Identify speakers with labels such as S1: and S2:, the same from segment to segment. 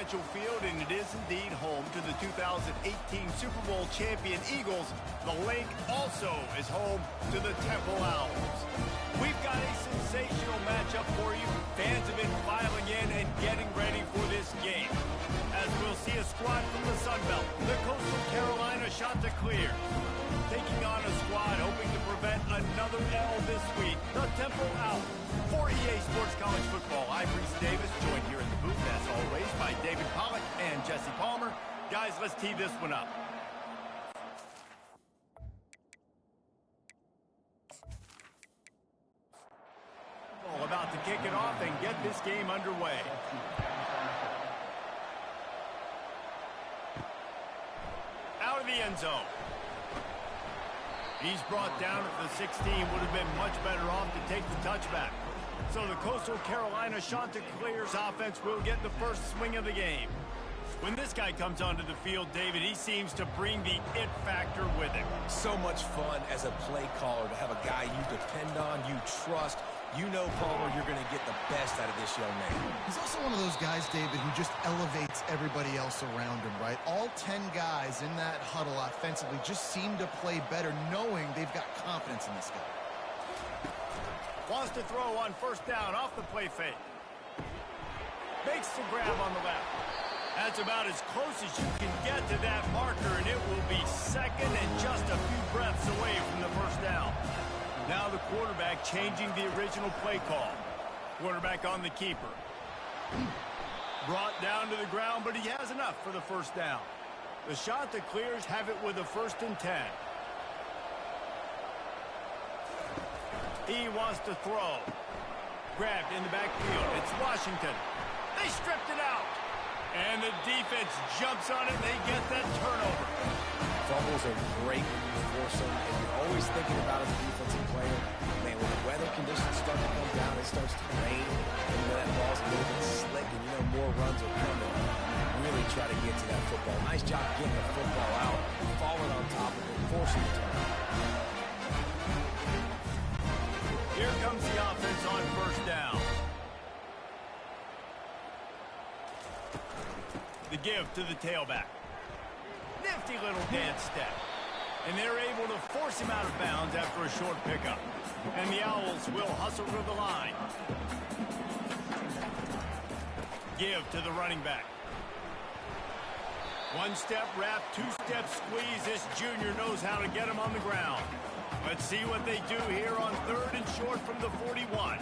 S1: Presidential Field, and it is indeed home to the 2018 Super Bowl champion Eagles. The link also is home to the Temple Owls. We've got a sensational matchup for you. Fans have been filing in and getting ready for this game. As we'll see a squad from the Sun Belt, the Coastal Carolina Chanticleers, taking on a squad hoping to prevent another L this week, the Temple Owls. For EA Sports College Football, I'm Reese Davis, joined here in the booth, as always, by David Pollack and Jesse Palmer. Guys, let's tee this one up. About to kick it off and get this game underway. Out of the end zone. He's brought down at the 16. Would have been much better off to take the touchback. So the Coastal Carolina Chanticleers offense will get the first swing of the game. When this guy comes onto the field, David, he seems to bring the it factor with him.
S2: So much fun as a play caller to have a guy you depend on, you trust. You know, Palmer, you're going to get the best out of this young man.
S3: He's also one of those guys, David, who just elevates everybody else around him, right? All 10 guys in that huddle offensively just seem to play better knowing they've got confidence in this guy.
S1: Wants to throw on first down off the play fake. Makes the grab on the left. That's about as close as you can get to that marker, and it will be second and just a few breaths away from the first down. Now the quarterback changing the original play call. Quarterback on the keeper. Brought down to the ground, but he has enough for the first down. The Chanticleers have it with a 1st and 10. He wants to throw. Grabbed in the backfield. It's Washington. They stripped it out. And the defense jumps on it. They get that turnover.
S2: Fumbles are great when you force them, and you're always thinking about as a defensive player, man, when the weather conditions start to come down, it starts to rain, and you know that ball's a little bit slick, and you know more runs are coming. Really try to get to that football. Nice job getting the football out, falling on top of it, forcing the turnover.
S1: Here comes the offense on first down. The give to the tailback. Nifty little dance step. And they're able to force him out of bounds after a short pickup. And the Owls will hustle to the line. Give to the running back. One step wrap, 2-step squeeze. This junior knows how to get him on the ground. Let's see what they do here on 3rd and short from the 41.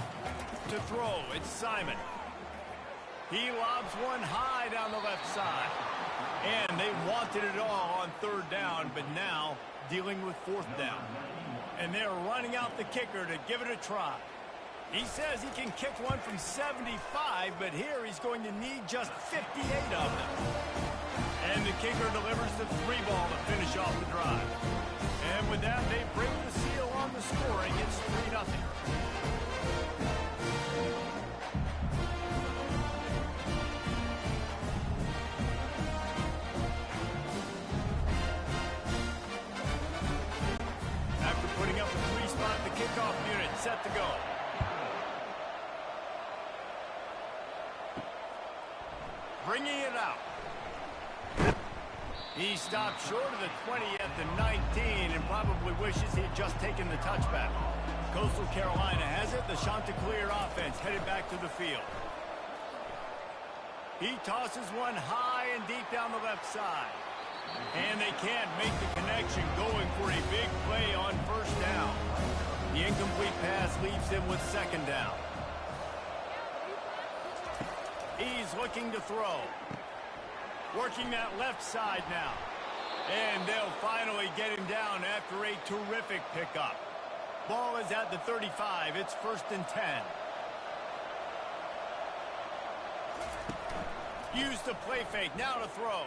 S1: To throw, it's Simon. He lobs one high down the left side. And they wanted it all on 3rd down, but now dealing with 4th down. And they're running out the kicker to give it a try. He says he can kick one from 75, but here he's going to need just 58 of them. And the kicker delivers the 3 ball to finish off the drive. And with that, they break the seal on the scoring. It's 3-0. Putting up a 3-spot, the kickoff unit set to go. Bringing it out. He stopped short of the 20 at the 19 and probably wishes he had just taken the touchback. Coastal Carolina has it. The Chanticleer offense headed back to the field. He tosses one high and deep down the left side. And they can't make the connection, going for a big play on first down. The incomplete pass leaves him with 2nd down. He's looking to throw. Working that left side now. And they'll finally get him down after a terrific pickup. Ball is at the 35. It's 1st and 10. Use the play fake. Now to throw.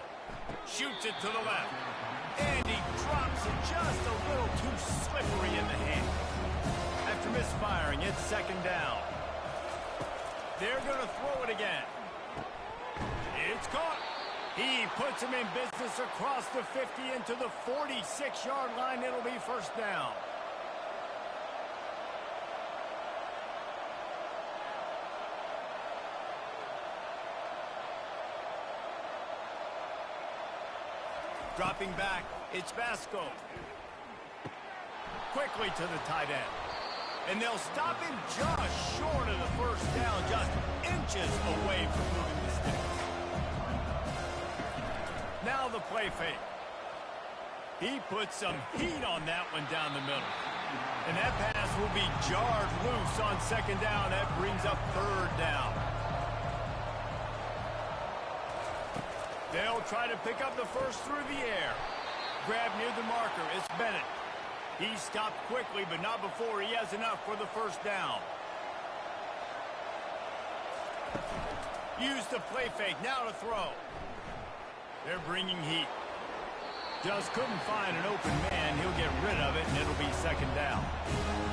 S1: Shoots it to the left. And he drops it just a little too slippery in the hand. After misfiring, it's 2nd down. They're going to throw it again. It's caught. He puts him in business across the 50 into the 46-yard line. It'll be 1st down. Dropping back, it's Vasco. Quickly to the tight end. And they'll stop him just short of the first down, just inches away from moving the sticks. Now the play fake. He puts some heat on that one down the middle. And that pass will be jarred loose on second down. That brings up third down. They'll try to pick up the first through the air. Grab near the marker. It's Bennett. He stopped quickly, but not before he has enough for the first down. Use the play fake. Now to throw. They're bringing heat. Just couldn't find an open man. He'll get rid of it, and it'll be second down.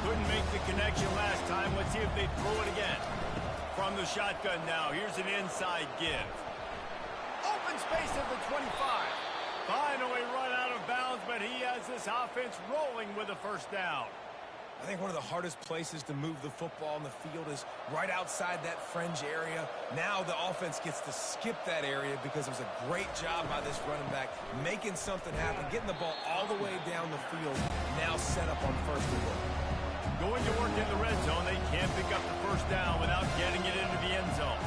S1: Couldn't make the connection last time. Let's see if they throw it again. From the shotgun now, here's an inside give. Open space at the 25. Finally run out of bounds, but he has this offense rolling with a first down.
S2: I think one of the hardest places to move the football on the field is right outside that fringe area. Now the offense gets to skip that area because it was a great job by this running back making something happen, getting the ball all the way down the field, now set up on first and goal.
S1: Going to work in the red zone. They can't pick up the first down without getting it into the end zone.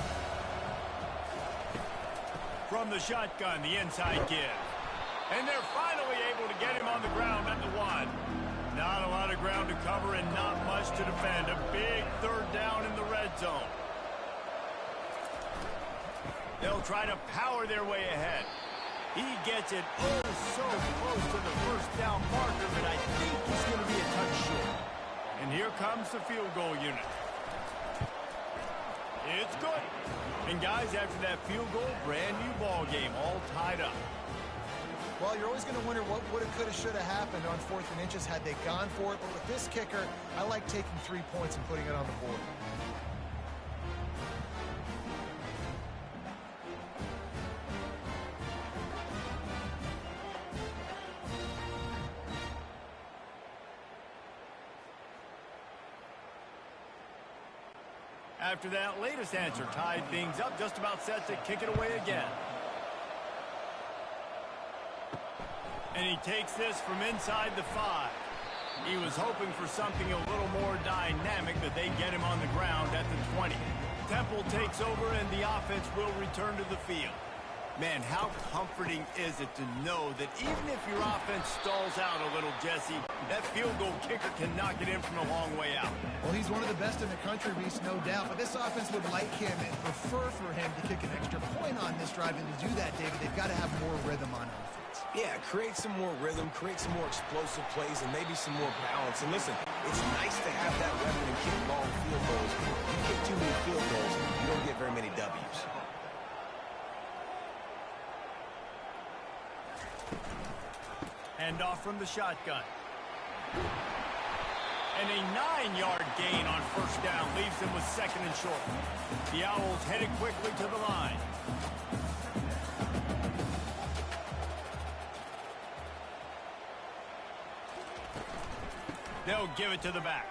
S1: From the shotgun, the inside give. And they're finally able to get him on the ground at the 1. Not a lot of ground to cover and not much to defend. A big third down in the red zone. They'll try to power their way ahead. He gets it oh so close to the first down marker, but I think he's going to be a touch short. And here comes the field goal unit. It's good. And guys, after that field goal, brand new ball game, all tied up.
S3: Well, you're always going to wonder what would have, could have, should have happened on 4th and inches had they gone for it. But with this kicker, I like taking 3 points and putting it on the board.
S1: After that latest answer tied things up, just about set to kick it away again. And he takes this from inside the 5. He was hoping for something a little more dynamic, but they get him on the ground at the 20. Temple takes over, and the offense will return to the field. Man, how comforting is it to know that even if your offense stalls out a little, Jesse, that field goal kicker can knock it in from a long way out.
S3: Well, he's one of the best in the country, Reese, no doubt. But this offense would like him and prefer for him to kick an extra point on this drive. And to do that, David, they've got to have more rhythm on offense.
S2: Yeah, create some more rhythm, create some more explosive plays, and maybe some more balance. And listen, it's nice to have that weapon and kick long field goals. You kick too many field goals, you don't get very many W's.
S1: Hand off from the shotgun. And a 9-yard gain on first down leaves them with second and short. The Owls headed quickly to the line. They'll give it to the back.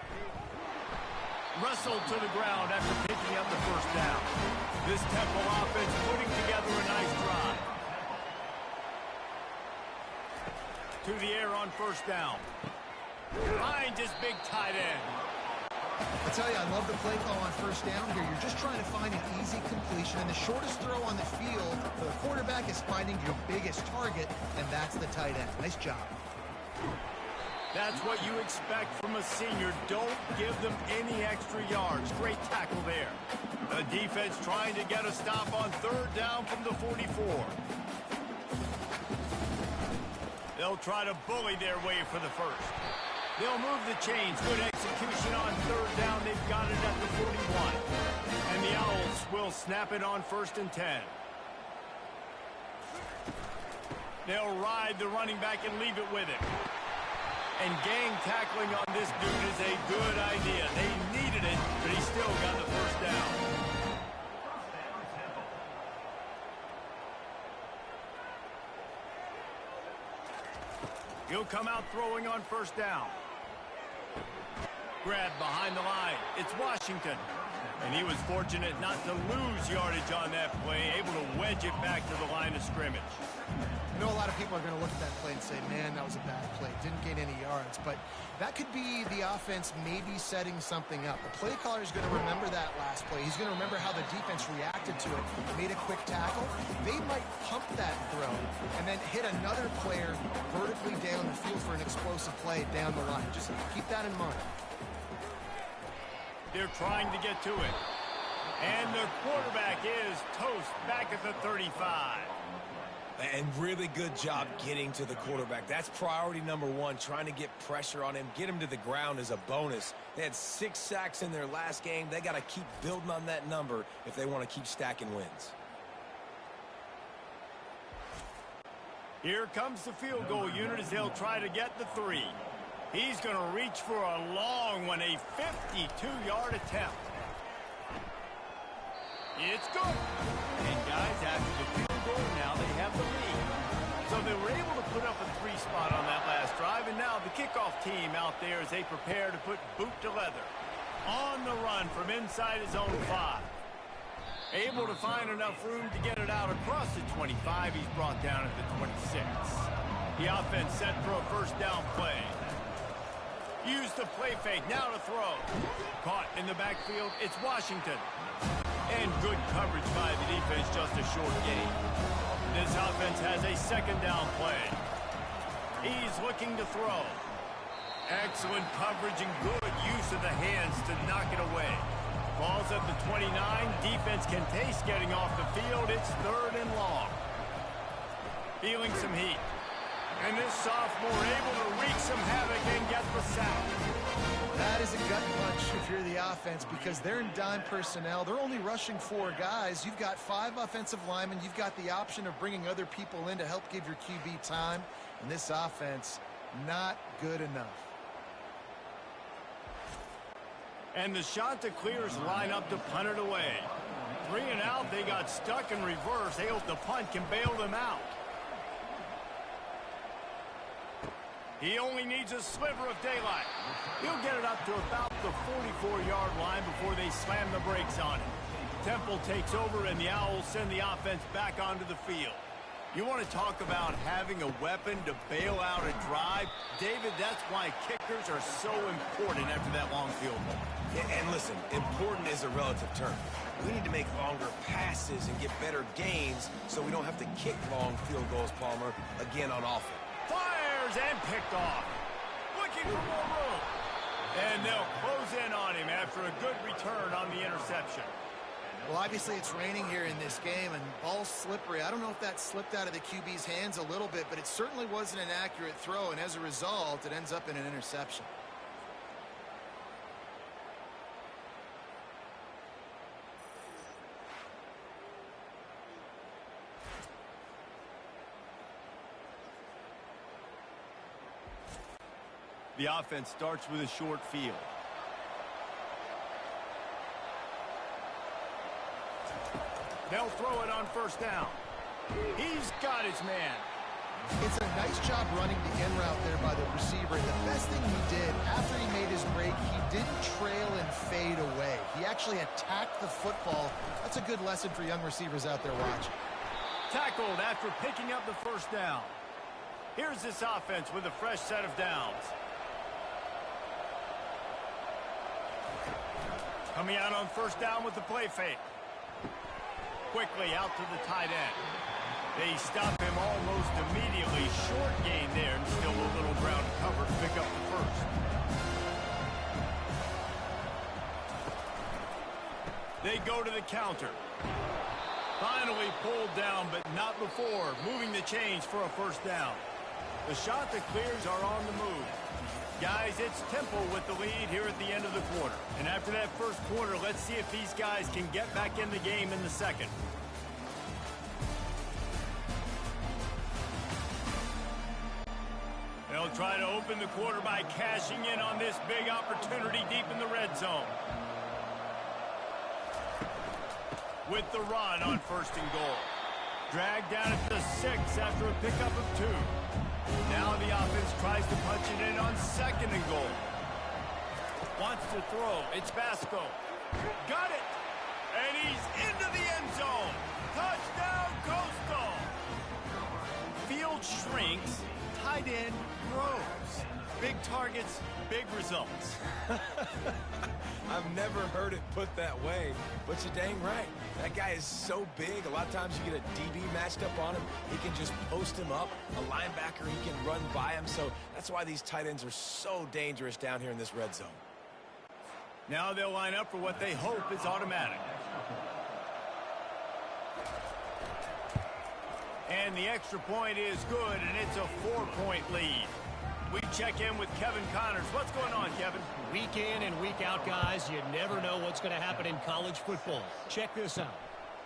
S1: Wrestled to the ground after picking up the first down. This Temple offense putting together a nice drive. To the air on first down. Finds his big tight end.
S3: I tell you, I love the play call on first down here. You're just trying to find an easy completion, and the shortest throw on the field for the quarterback is finding your biggest target, and that's the tight end. Nice job.
S1: That's what you expect from a senior. Don't give them any extra yards. Great tackle there. The defense trying to get a stop on third down from the 44. They'll try to bully their way for the first. They'll move the chains. Good execution on third down. They've got it at the 41. And the Owls will snap it on 1st and 10. They'll ride the running back and leave it with him. And gang tackling on this dude is a good idea. They needed it, but he still got the first down. He'll come out throwing on first down. Grab behind the line. It's Washington. And he was fortunate not to lose yardage on that play, able to wedge it back to the line of scrimmage.
S3: I know a lot of people are going to look at that play and say, man, that was a bad play. Didn't gain any yards. But that could be the offense maybe setting something up. The play caller is going to remember that last play. He's going to remember how the defense reacted to it, made a quick tackle. They might pump that throw and then hit another player vertically down the field for an explosive play down the line. Just keep that in mind.
S1: They're trying to get to it. And the quarterback is toast back at the 35.
S2: And really good job getting to the quarterback. That's priority number one, trying to get pressure on him. Get him to the ground as a bonus. They had 6 sacks in their last game. They got to keep building on that number if they want to keep stacking wins.
S1: Here comes the field goal unit as they'll try to get the 3. He's going to reach for a long one, a 52-yard attempt. It's good. And guys, after the field goal, now they have the lead. So they were able to put up a 3 spot on that last drive, and now the kickoff team out there as they prepare to put boot to leather. On the run from inside his own 5. Able to find enough room to get it out across the 25. He's brought down at the 26. The offense set for a first down play. Use the play fake, now to throw. Caught in the backfield, it's Washington. And good coverage by the defense, just a short gain. This offense has a second down play. He's looking to throw. Excellent coverage and good use of the hands to knock it away. Ball's at the 29. Defense can taste getting off the field. It's 3rd and long. Feeling some heat. And this sophomore able to wreak some havoc and get the sack.
S3: That is a gut punch if you're the offense because they're in dime personnel. They're only rushing 4 guys. You've got 5 offensive linemen. You've got the option of bringing other people in to help give your QB time. And this offense, not good enough.
S1: And the shot to clears line up to punt it away. 3 and out, they got stuck in reverse. They hope the punt can bail them out. He only needs a sliver of daylight. He'll get it up to about the 44-yard line before they slam the brakes on it. Temple takes over, and the Owls send the offense back onto the field. You want to talk about having a weapon to bail out a drive? David, that's why kickers are so important after that long field goal.
S2: Yeah, and listen, important is a relative term. We need to make longer passes and get better gains so we don't have to kick long field goals, Palmer, again on offense.
S1: Fires and picked off. Looking for more room. And they'll close in on him after a good return on the interception.
S3: Well, obviously it's raining here in this game, and ball's slippery. I don't know if that slipped out of the QB's hands a little bit, but it certainly wasn't an accurate throw, and as a result, it ends up in an interception.
S1: The offense starts with a short field. They'll throw it on first down. He's got his man.
S3: It's a nice job running the in route there by the receiver. And the best thing he did after he made his break, he didn't trail and fade away. He actually attacked the football. That's a good lesson for young receivers out there watching.
S1: Tackled after picking up the first down. Here's this offense with a fresh set of downs. Coming out on first down with the play fake. Quickly out to the tight end. They stop him almost immediately. Short gain there and still a little ground cover to pick up the first. They go to the counter. Finally pulled down, but not before. Moving the chains for a first down. The shot that clears are on the move. Guys, it's Temple with the lead here at the end of the quarter. And after that first quarter, let's see if these guys can get back in the game in the second. They'll try to open the quarter by cashing in on this big opportunity deep in the red zone. With the run on first and goal. Dragged down at the 6 after a pickup of 2. Now the offense tries to punch it in on second and goal. Wants to throw. It's Vasco. Got it. And he's into the end zone. Touchdown, Coastal. Field shrinks. Tight end grows. Big targets, big results.
S2: I've never heard it put that way, but you're dang right. That guy is so big, a lot of times you get a DB matched up on him. He can just post him up. A linebacker, he can run by him. So that's why these tight ends are so dangerous down here in this red zone.
S1: Now they'll line up for what they hope is automatic. And the extra point is good, and it's a 4-point lead. We check in with Kevin Connors. What's going on, Kevin?
S4: Week in and week out, guys, you never know what's going to happen in college football. Check this out.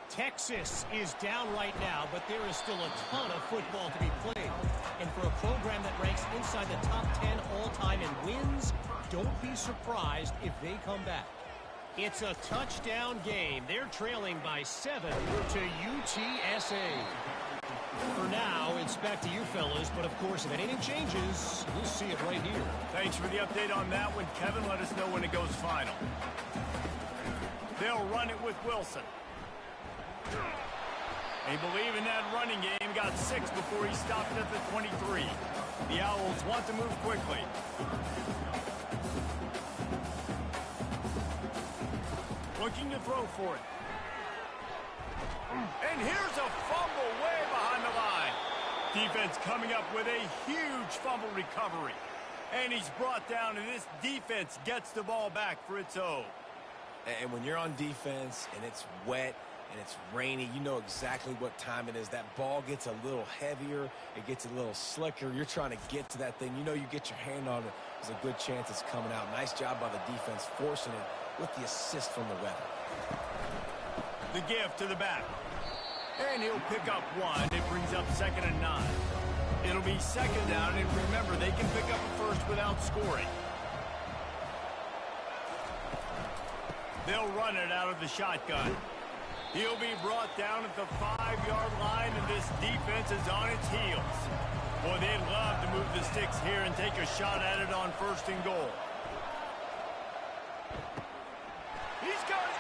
S4: Texas is down right now, but there is still a ton of football to be played. And for a program that ranks inside the top 10 all-time in wins, don't be surprised if they come back. It's a touchdown game. They're trailing by 7 to UTSA. For now, it's back to you fellas, but of course, if anything changes, you'll see it right here.
S1: Thanks for the update on that one, Kevin. Let us know when it goes final. They'll run it with Wilson. They believe in that running game. Got 6 before he stopped at the 23. The Owls want to move quickly. Looking to throw for it. And here's a fumble way behind the line. Defense coming up with a huge fumble recovery. And he's brought down, and this defense gets the ball back for its own.
S2: And when you're on defense and it's wet and it's rainy, you know exactly what time it is. That ball gets a little heavier. It gets a little slicker. You're trying to get to that thing. You know you get your hand on it. There's a good chance it's coming out. Nice job by the defense forcing it with the assist from the weather.
S1: The give to the back. And he'll pick up 1. It brings up 2nd and 9. It'll be 2nd down, and remember, they can pick up a first without scoring. They'll run it out of the shotgun. He'll be brought down at the 5-yard line, and this defense is on its heels. Boy, they'd love to move the sticks here and take a shot at it on 1st and goal. He's got it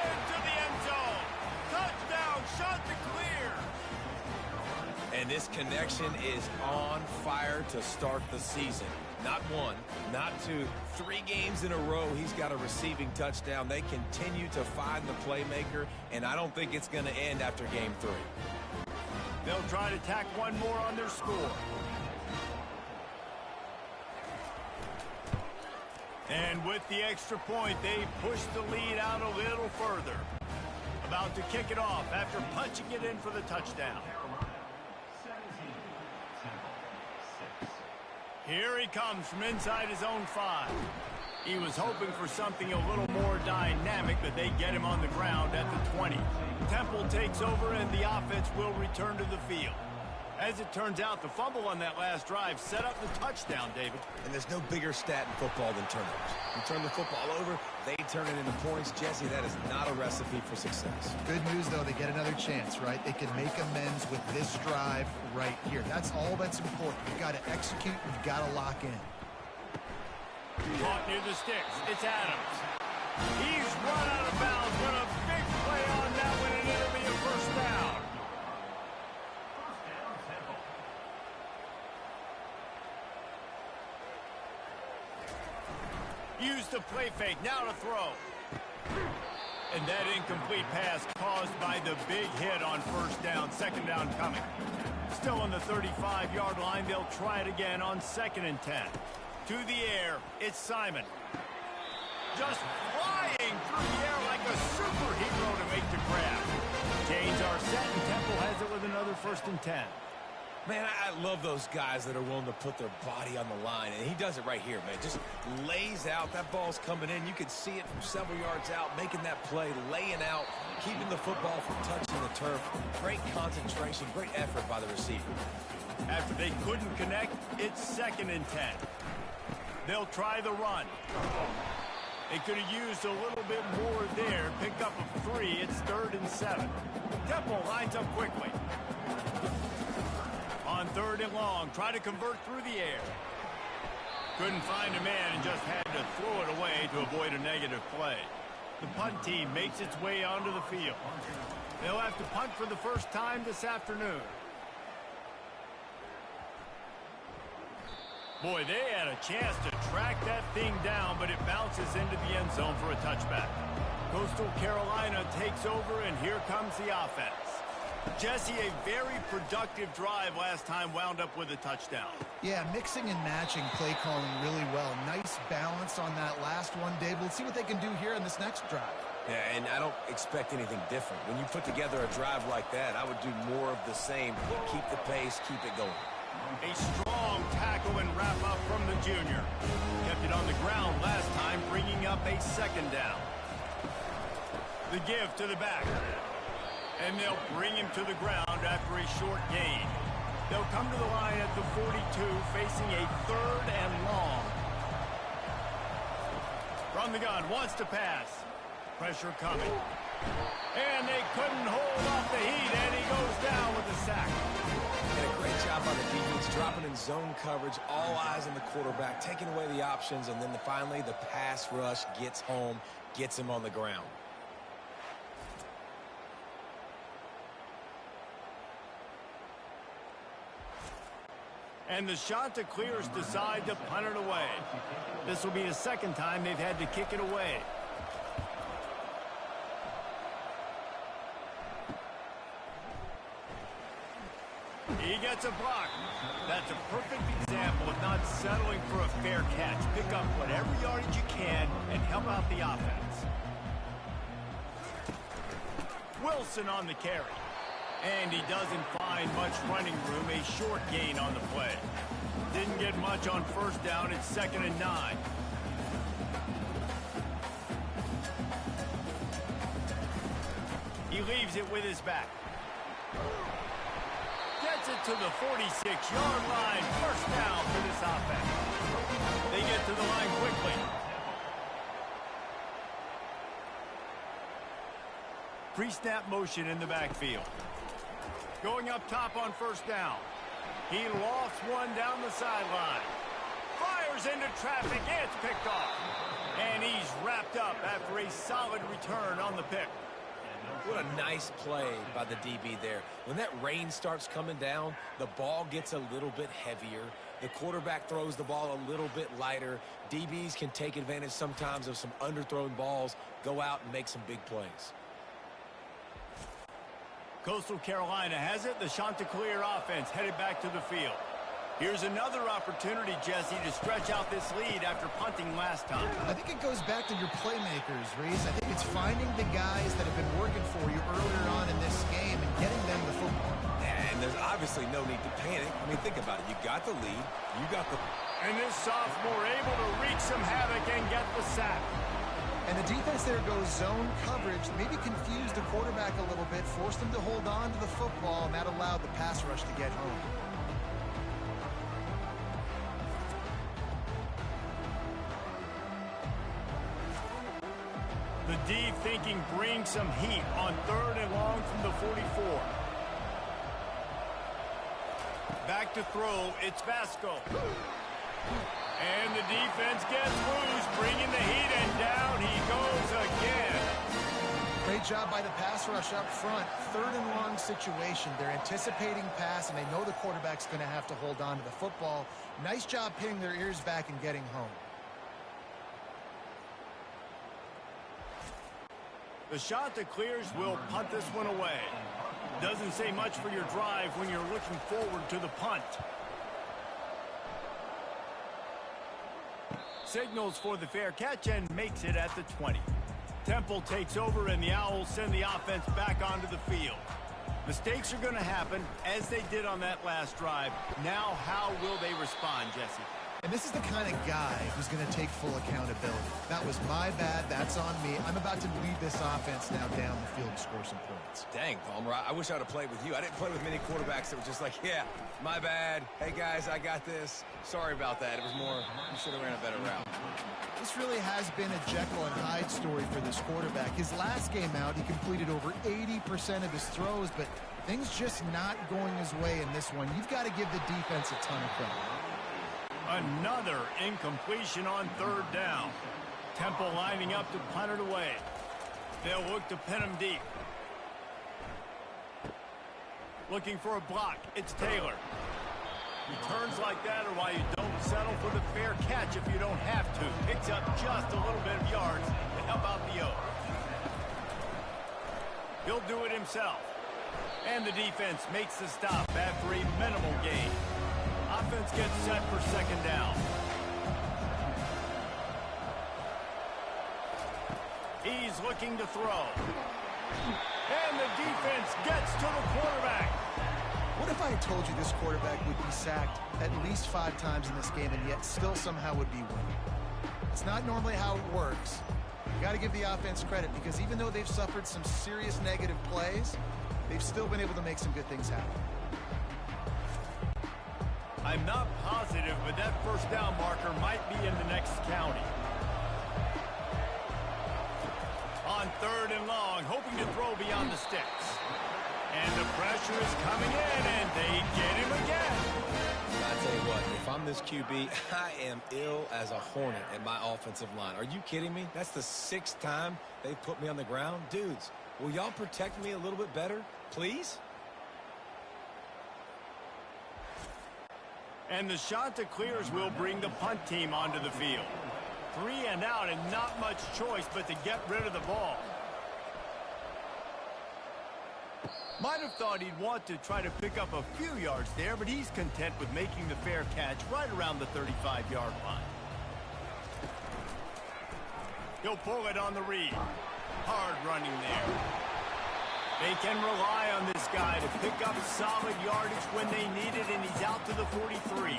S1: into the end zone. Touchdown, shot to clear.
S2: And this connection is on fire to start the season. Not 1, not 2, 3 games in a row he's got a receiving touchdown. They continue to find the playmaker, and I don't think it's going to end after game 3.
S1: They'll try to tack 1 more on their score. And with the extra point, they push the lead out a little further. About to kick it off after punching it in for the touchdown. Here he comes from inside his own 5. He was hoping for something a little more dynamic, but they get him on the ground at the 20. Temple takes over, and the offense will return to the field. As it turns out, the fumble on that last drive set up the touchdown, David.
S2: And there's no bigger stat in football than turnovers. You turn the football over, they turn it into points. Jesse, that is not a recipe for success.
S3: Good news, though, they get another chance, right? They can make amends with this drive right here. That's all that's important. You've got to execute, you've got to lock in.
S1: Caught near the sticks. It's Adams. He's run out of bounds. What a big play on that one, and it'll be a 1st down. Use the play fake, now to throw. And that incomplete pass caused by the big hit on 1st down, 2nd down coming. Still on the 35-yard line, they'll try it again on 2nd and 10. To the air, it's Simon. Just flying through the air like a superhero to make the grab. Chains are set, and Temple has it with another 1st and 10.
S2: Man, I love those guys that are willing to put their body on the line, and he does it right here, man. Just lays out. That ball's coming in. You can see it from several yards out, making that play, laying out, keeping the football from touching the turf. Great concentration, great effort by the receiver.
S1: After they couldn't connect, it's 2nd and 10. They'll try the run. They could have used a little bit more there. Pick up a 3. It's 3rd and 7. Temple lines up quickly. On 3rd and long, try to convert through the air. Couldn't find a man and just had to throw it away to avoid a negative play. The punt team makes its way onto the field. They'll have to punt for the first time this afternoon. Boy, they had a chance to track that thing down, but it bounces into the end zone for a touchback. Coastal Carolina takes over, and here comes the offense. Jesse, a very productive drive last time wound up with a touchdown.
S3: Yeah, mixing and matching play calling really well. Nice balance on that last one, Dave. We'll see what they can do here in this next drive.
S2: Yeah, and I don't expect anything different. When you put together a drive like that, I would do more of the same. Keep the pace, keep it going.
S1: A strong tackle and wrap up from the junior. Kept it on the ground last time, bringing up a second down. The give to the back. And they'll bring him to the ground after a short gain. They'll come to the line at the 42, facing a third and long. From the gun, wants to pass. Pressure coming. And they couldn't hold off the heat, and he goes down with a sack.
S2: And a great job by the defense, dropping in zone coverage, all eyes on the quarterback, taking away the options, and then finally the pass rush gets home, gets him on the ground.
S1: And the Chanticleers decide to punt it away. This will be the second time they've had to kick it away. He gets a block. That's a perfect example of not settling for a fair catch. Pick up whatever yardage you can and help out the offense. Wilson on the carry. And he doesn't find much running room. A short gain on the play. Didn't get much on first down. It's 2nd and 9. He leaves it with his back. Gets it to the 46-yard line. First down for this offense. They get to the line quickly. Pre-snap motion in the backfield. Going up top on first down. He lofts one down the sideline. Fires into traffic. It's picked off. And he's wrapped up after a solid return on the pick.
S2: What a nice play by the DB there. When that rain starts coming down, the ball gets a little bit heavier. The quarterback throws the ball a little bit lighter. DBs can take advantage sometimes of some underthrown balls, go out and make some big plays.
S1: Coastal Carolina has it. The Chanticleer offense headed back to the field. Here's another opportunity, Jesse, to stretch out this lead after punting last time.
S3: I think it goes back to your playmakers, Reese. I think it's finding the guys that have been working for you earlier on in this game and getting them the football.
S2: And there's obviously no need to panic. I mean, think about it. You got the lead. You got the...
S1: And this sophomore able to wreak some havoc and get the sack.
S3: And the defense there goes zone coverage, maybe confused the quarterback a little bit, forced him to hold on to the football, and that allowed the pass rush to get home.
S1: The D thinking brings some heat on 3rd and long from the 44. Back to throw, it's Vasco. And the defense gets loose, bringing the heat, and down he goes again.
S3: Great job by the pass rush up front. 3rd and long situation. They're anticipating pass, and they know the quarterback's going to have to hold on to the football. Nice job pinning their ears back and getting home.
S1: The Chanticleers will punt this one away. Doesn't say much for your drive when you're looking forward to the punt. Signals for the fair catch and makes it at the 20. Temple takes over and the Owls send the offense back onto the field. Mistakes are going to happen as they did on that last drive. Now how will they respond, Jesse?
S3: And this is the kind of guy who's going to take full accountability. That was my bad. That's on me. I'm about to lead this offense now down the field and score some points.
S2: Dang, Palmer, I wish I would have played with you. I didn't play with many quarterbacks that were just like, yeah, my bad. Hey, guys, I got this. Sorry about that. It was more, you should have ran a better route.
S3: This really has been a Jekyll and Hyde story for this quarterback. His last game out, he completed over 80% of his throws, but things just not going his way in this one. You've got to give the defense a ton of credit.
S1: Another incompletion on 3rd down. Temple lining up to punt it away. They'll look to pin him deep. Looking for a block. It's Taylor. Returns like that are why you don't settle for the fair catch if you don't have to. Picks up just a little bit of yards to help out the O. He'll do it himself. And the defense makes the stop after a minimal gain. Offense gets set for second down. He's looking to throw. And the defense gets to the quarterback.
S3: What if I had told you this quarterback would be sacked at least 5 times in this game and yet still somehow would be winning? It's not normally how it works. You got to give the offense credit because even though they've suffered some serious negative plays, they've still been able to make some good things happen.
S1: I'm not positive, but that first down marker might be in the next county. On 3rd and long, hoping to throw beyond the sticks. And the pressure is coming in, and they get him again.
S2: I tell you what, if I'm this QB, I am ill as a hornet at my offensive line. Are you kidding me? That's the 6th time they've put me on the ground. Dudes, will y'all protect me a little bit better, please?
S1: And the Chanticleers will bring the punt team onto the field. 3 and out and not much choice but to get rid of the ball. Might have thought he'd want to try to pick up a few yards there, but he's content with making the fair catch right around the 35-yard line. He'll pull it on the read. Hard running there. They can rely on this guy to pick up solid yardage when they need it, and he's out to the 43.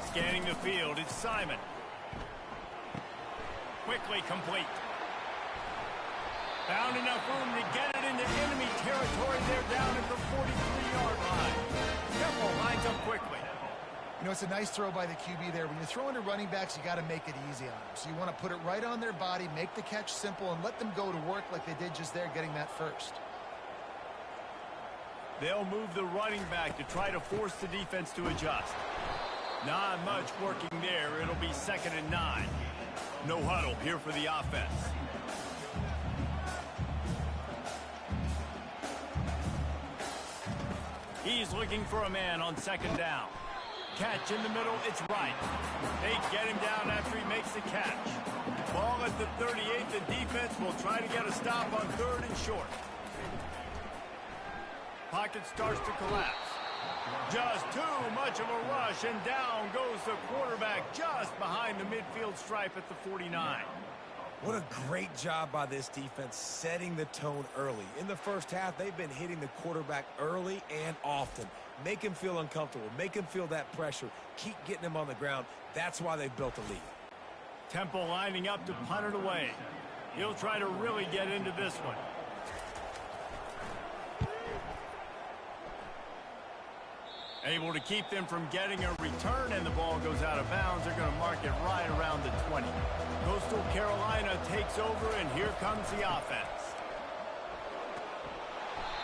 S1: Scanning the field, it's Simon. Quickly complete. Found enough room to get it into enemy territory. They're down at the 43-yard line. Temple lines up quickly.
S3: You know, it's a nice throw by the QB there. When you're throwing to running backs, you got to make it easy on them. So you want to put it right on their body, make the catch simple, and let them go to work like they did just there, getting that first.
S1: They'll move the running back to try to force the defense to adjust. Not much working there. It'll be 2nd and 9. No huddle here for the offense. He's looking for a man on 2nd down. Catch in the middle, it's right. They get him down after he makes the catch. Ball at the 38, the defense will try to get a stop on 3rd and short. Pocket starts to collapse. Just too much of a rush, and down goes the quarterback just behind the midfield stripe at the 49.
S2: What a great job by this defense setting the tone early. In the first half, they've been hitting the quarterback early and often. Make him feel uncomfortable. Make him feel that pressure. Keep getting him on the ground. That's why they've built a lead.
S1: Temple lining up to punt it away. He'll try to really get into this one. Able to keep them from getting a return, and the ball goes out of bounds. They're going to mark it right around the 20. Coastal Carolina takes over, and here comes the offense.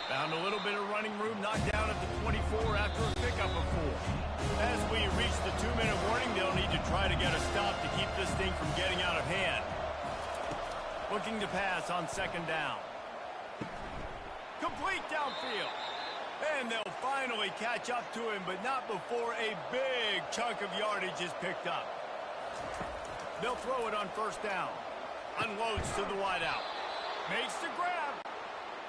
S1: Found a little bit of running room, knocked down at the 24 after a pickup of 4. As we reach the 2-minute warning, they'll need to try to get a stop to keep this thing from getting out of hand. Looking to pass on 2nd down. Complete downfield. And they'll finally catch up to him, but not before a big chunk of yardage is picked up. They'll throw it on 1st down. Unloads to the wideout. Makes the grab.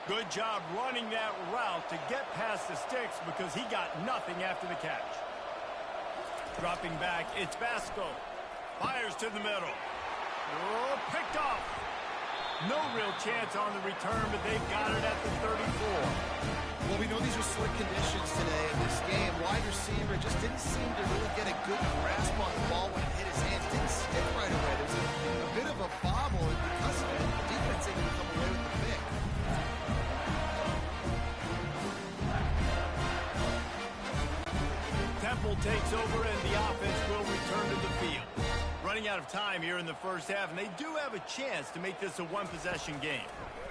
S1: Good job running that route to get past the sticks because he got nothing after the catch. Dropping back, it's Vasco. Fires to the middle. Oh, picked off. No real chance on the return, but they've got it at the 34.
S3: Well, we know these are slick conditions today in this game. Wide receiver just didn't seem to really get a good grasp on the ball when it hit his hands. Didn't stick right away. There was a bit of a bobble, and because of it, the defense able to come away with the pick.
S1: Temple takes over, and the offense will return to the field. Running out of time here in the first half, and they do have a chance to make this a one-possession game.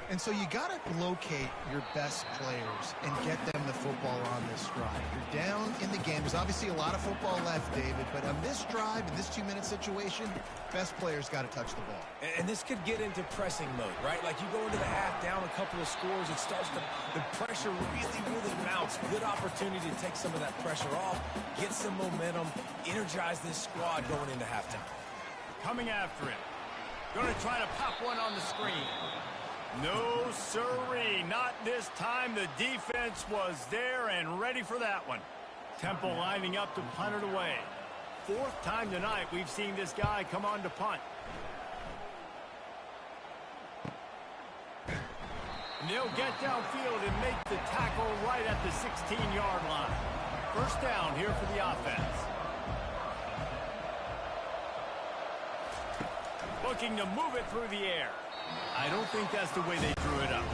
S3: And so you got to locate your best players and get them the football on this drive. You're down in the game. There's obviously a lot of football left, David, but on this drive, in this 2-minute situation, best players got to touch the ball.
S2: And this could get into pressing mode, right? Like you go into the half down a couple of scores, it starts to, the pressure really mounts. Good opportunity to take some of that pressure off, get some momentum, energize this squad going into halftime.
S1: Coming after him. Going to try to pop one on the screen. No, sirree, not this time. The defense was there and ready for that one. Temple lining up to punt it away. Fourth time tonight we've seen this guy come on to punt. And they'll get downfield and make the tackle right at the 16-yard line. First down here for the offense. Looking to move it through the air. I don't think that's the way they drew it up.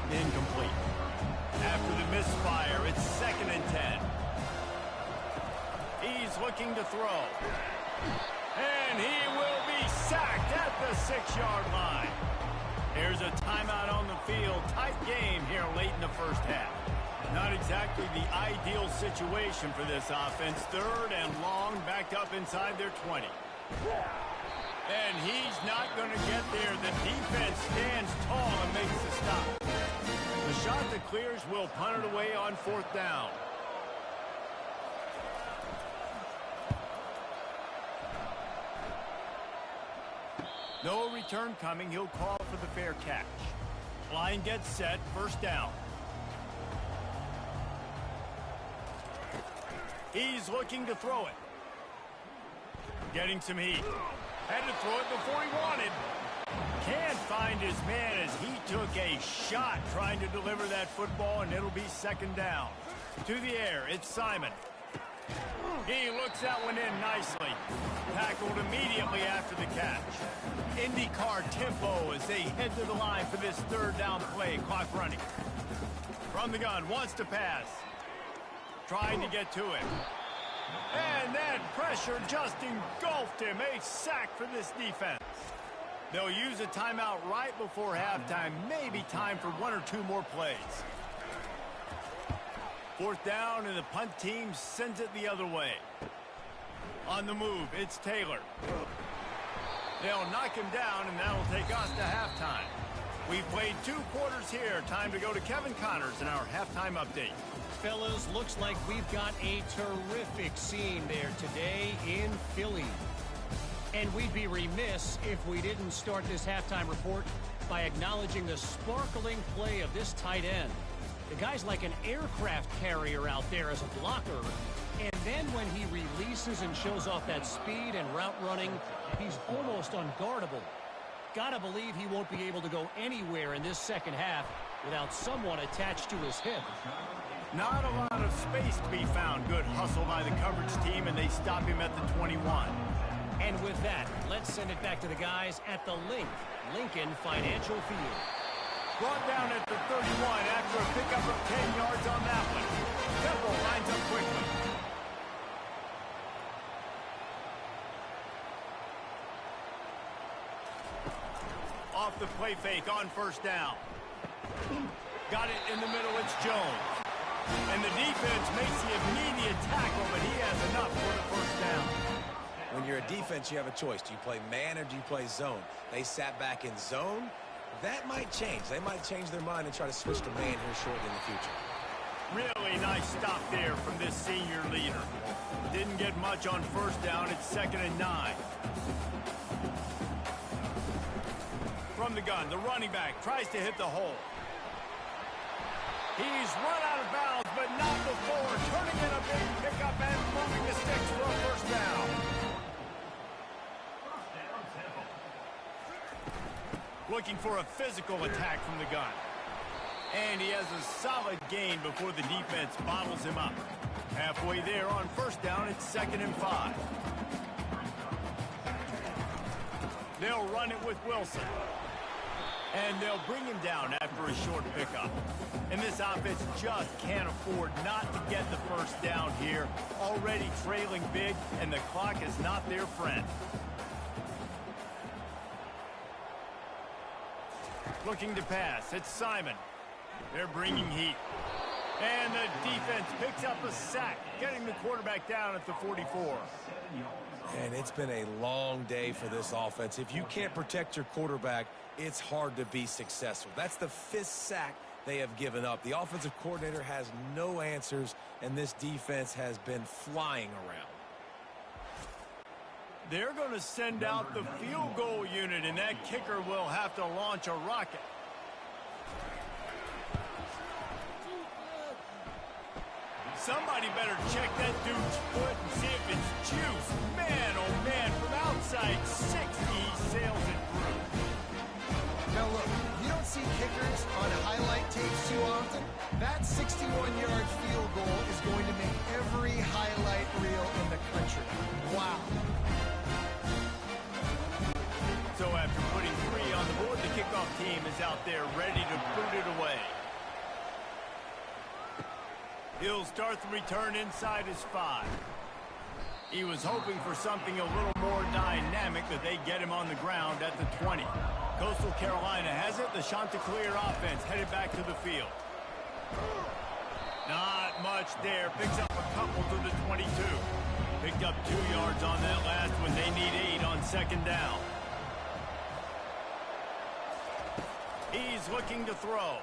S1: Incomplete. After the misfire, it's 2nd and 10. He's looking to throw. And he will be sacked at the 6-yard line. There's a timeout on the field. Tight game here late in the first half. Not exactly the ideal situation for this offense. 3rd and long, backed up inside their 20. And he's not going to get there. The defense stands tall and makes the stop. The shot that clears will punt it away on 4th down. No return coming. He'll call for the fair catch. Line gets set. First down. He's looking to throw it. Getting some heat. Had to throw it before he wanted. Can't find his man as he took a shot trying to deliver that football, and it'll be 2nd down. To the air, it's Simon. He looks that one in nicely. Tackled immediately after the catch. IndyCar tempo as they head to the line for this 3rd down play. Clock running. From the gun, wants to pass. Trying to get to him. And that pressure just engulfed him. A sack for this defense. They'll use a timeout right before halftime. Maybe time for 1 or 2 more plays. 4th down, and the punt team sends it the other way. On the move, it's Taylor. They'll knock him down, and that'll take us to halftime. We've played 2 quarters here. Time to go to Kevin Connors in our halftime update.
S4: Fellas, looks like we've got a terrific scene there today in Philly. And we'd be remiss if we didn't start this halftime report by acknowledging the sparkling play of this tight end. The guy's like an aircraft carrier out there as a blocker. And then when he releases and shows off that speed and route running, he's almost unguardable. Gotta believe he won't be able to go anywhere in this second half without someone attached to his hip.
S1: Not a lot of space to be found. Good hustle by the coverage team, and they stop him at the 21.
S4: And with that, let's send it back to the guys at the Lincoln Financial Field.
S1: Brought down at the 31 after a pickup of 10 yards on that one. Temple lines up quickly. Off the play fake on 1st down. Got it in the middle. It's Jones. And the defense makes the immediate tackle, but he has enough for the 1st down.
S2: When you're a defense, you have a choice. Do you play man or do you play zone? They sat back in zone. That might change. They might change their mind and try to switch to man here shortly in the future.
S1: Really nice stop there from this senior leader. Didn't get much on 1st down. It's 2nd and 9. From the gun, the running back tries to hit the hole. He's run out of bounds, but not before turning in a big pickup and moving the sticks for a 1st down. Looking for a physical attack from the gun. And he has a solid gain before the defense bottles him up. Halfway there on 1st down, it's 2nd and 5. They'll run it with Wilson. And they'll bring him down after a short pickup. And this offense just can't afford not to get the 1st down here. Already trailing big, and the clock is not their friend. Looking to pass. It's Simon. They're bringing heat. And the defense picks up a sack, getting the quarterback down at the 44.
S2: And it's been a long day for this offense. If you can't protect your quarterback, it's hard to be successful. That's the 5th sack they have given up. The offensive coordinator has no answers, and this defense has been flying around.
S1: They're going to send out the field goal unit, and that kicker will have to launch a rocket. Somebody better check that dude's foot and see if it's juice. Man, oh man, from outside 60, he sails it through.
S3: Now look, you don't see kickers on highlight tapes too often. That 61-yard field goal is going to make every highlight reel in the country. Wow.
S1: So after putting 3 on the board, the kickoff team is out there ready to boot it away. He'll start the return inside his 5. He was hoping for something a little more dynamic, that they get him on the ground at the 20. Coastal Carolina has it. The Chanticleer offense headed back to the field. Not much there. Picks up a couple to the 22. Picked up 2 yards on that last one. They need 8 on 2nd down. He's looking to throw.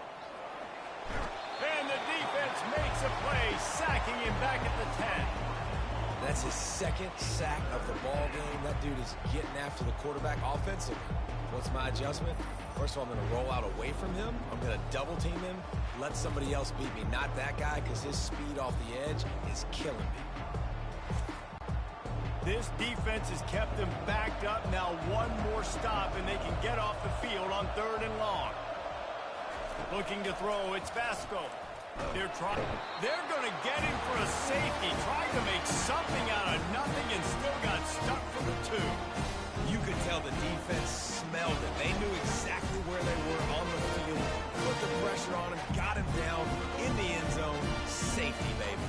S1: And the defense makes a play, sacking him back at the 10.
S2: That's his 2nd sack of the ball game. That dude is getting after the quarterback offensively. What's my adjustment? First of all, I'm going to roll out away from him. I'm going to double team him, let somebody else beat me. Not that guy, because his speed off the edge is killing me.
S1: This defense has kept them backed up. Now one more stop, and they can get off the field on 3rd and long. Looking to throw, it's Vasco. They're going to get him for a safety, trying to make something out of nothing, and still got stuck for the 2.
S2: You could tell the defense smelled it. They knew exactly where they were on the field, put the pressure on him, got him down in the end zone. Safety, baby.